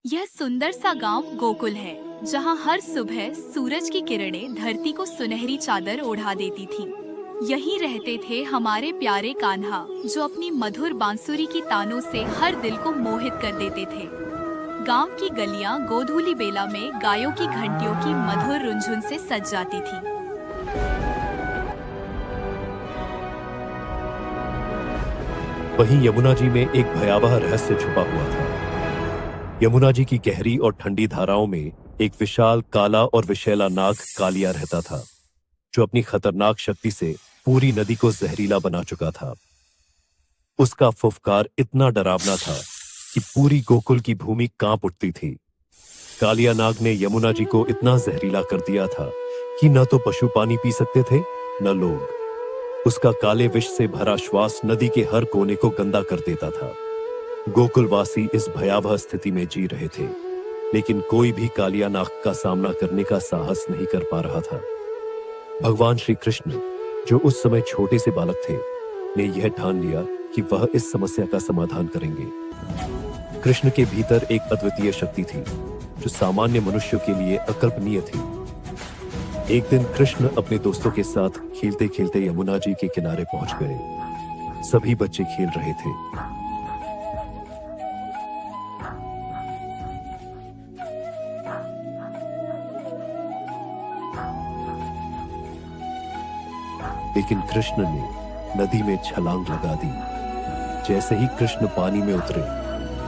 यह सुंदर सा गांव गोकुल है, जहां हर सुबह सूरज की किरणें धरती को सुनहरी चादर ओढ़ा देती थीं। यहीं रहते थे हमारे प्यारे कान्हा, जो अपनी मधुर बांसुरी की तानों से हर दिल को मोहित कर देते थे। गांव की गलियां गोधूली बेला में गायों की घंटियों की मधुर रुंझुन से सज जाती थीं। वहीं यमुना जी में एक भयावह रहस्य छुपा हुआ था। यमुना जी की गहरी और ठंडी धाराओं में एक विशाल काला और विषैला नाग कालिया रहता था, जो अपनी खतरनाक शक्ति से पूरी नदी को जहरीला बना चुका था। उसका फुफकार इतना डरावना था कि पूरी गोकुल की भूमि कांप उठती थी। कालिया नाग ने यमुना जी को इतना जहरीला कर दिया था कि न तो पशु पानी पी सकते थे, न लोग। उसका काले विष से भरा श्वास नदी के हर कोने को गंदा कर देता था। गोकुलवासी इस भयावह स्थिति में जी रहे थे, लेकिन कोई भी कालिया नाग का सामना करने का साहस नहीं कर पा रहा था। भगवान श्री कृष्ण, जो उस समय छोटे से बालक थे, ने यह ठान लिया कि वह इस समस्या का समाधान करेंगे। कृष्ण के भीतर एक अद्वितीय शक्ति थी, जो सामान्य मनुष्यों के लिए अकल्पनीय थी। एक दिन कृष्ण अपने दोस्तों के साथ खेलते खेलते यमुना जी के किनारे पहुंच गए। सभी बच्चे खेल रहे थे। लेकिन कृष्ण ने नदी में छलांग लगा दी। जैसे ही कृष्ण पानी में उतरे,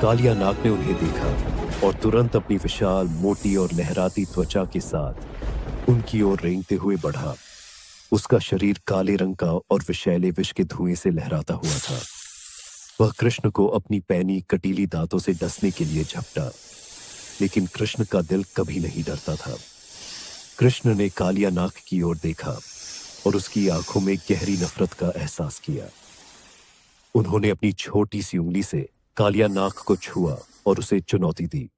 कालिया नाग ने उन्हें देखा और तुरंत अपनी विशाल, मोटी और लहराती त्वचा के साथ उनकी ओर रेंगते हुए बढ़ा। उसका शरीर काले रंग का और विषैले विष के धुएं से लहराता हुआ था। वह कृष्ण को अपनी पैनी कटीली दांतों से डसने के लिए झपटा, लेकिन कृष्ण का दिल कभी नहीं डरता था। कृष्ण ने कालिया नाग की ओर देखा और उसकी आंखों में गहरी नफरत का एहसास किया। उन्होंने अपनी छोटी सी उंगली से कालिया नाग को छुआ और उसे चुनौती दी।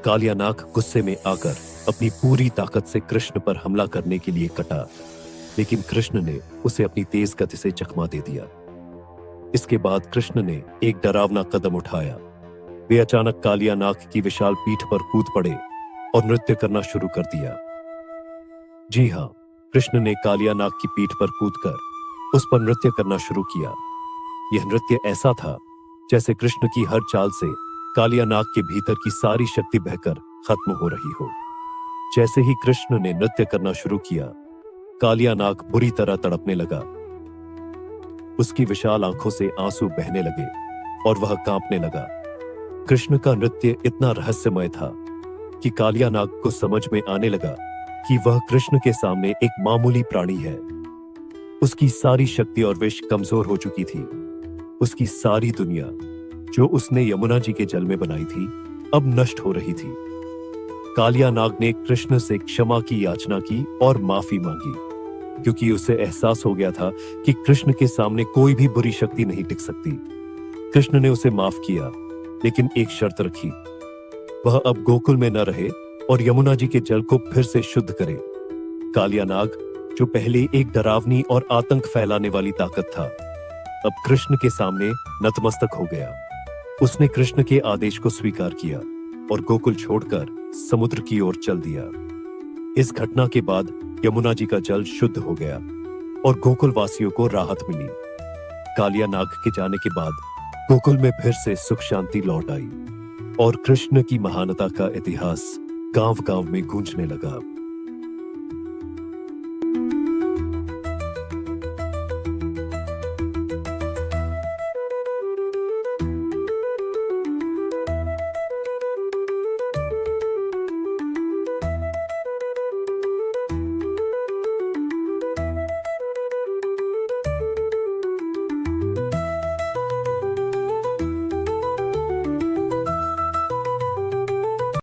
कालिया नाग गुस्से में आकर अपनी पूरी ताकत से कृष्ण पर हमला करने के लिए कटा, लेकिन कृष्ण ने उसे अपनी तेज गति से चकमा दे दिया। इसके बाद कृष्ण ने एक डरावना कदम उठाया। वे अचानक कालिया नाग की विशाल पीठ पर कूद पड़े और नृत्य करना शुरू कर दिया। जी हाँ, कृष्ण ने कालिया नाग की पीठ पर कूदकर उस पर नृत्य करना शुरू किया। यह नृत्य ऐसा था जैसे कृष्ण की हर चाल से कालिया नाग के भीतर की सारी शक्ति बहकर खत्म हो रही हो। जैसे ही कृष्ण ने नृत्य करना शुरू किया, कालिया नाग बुरी तरह तड़पने लगा। उसकी विशाल आंखों से आंसू बहने लगे और वह कांपने लगा। कृष्ण का नृत्य इतना रहस्यमय था कि कालिया नाग को समझ में आने लगा कि वह कृष्ण के सामने एक मामूली प्राणी है। उसकी सारी शक्ति और विष कमजोर हो चुकी थी। उसकी सारी दुनिया, जो उसने यमुना जी के जल में बनाई थी, अब नष्ट हो रही थी। कालिया नाग ने कृष्ण से क्षमा की याचना की और माफी मांगी, क्योंकि उसे एहसास हो गया था कि कृष्ण के सामने कोई भी बुरी शक्ति नहीं टिक सकती। कृष्ण ने उसे माफ किया, लेकिन एक शर्त रखी। वह अब गोकुल में न रहे और यमुना जी के जल को फिर से शुद्ध करे। कालिया नाग, जो पहले एक डरावनी और आतंक फैलाने वाली ताकत था, अब कृष्ण के सामने नतमस्तक हो गया। उसने कृष्ण के आदेश को स्वीकार किया और गोकुल छोड़कर समुद्र की ओर चल दिया। इस घटना के बाद यमुना जी का जल शुद्ध हो गया और गोकुल वासियों को राहत मिली। कालिया नाग के जाने के बाद गोकुल में फिर से सुख शांति लौट आई और कृष्ण की महानता का इतिहास गांव-गांव में गूंजने लगा।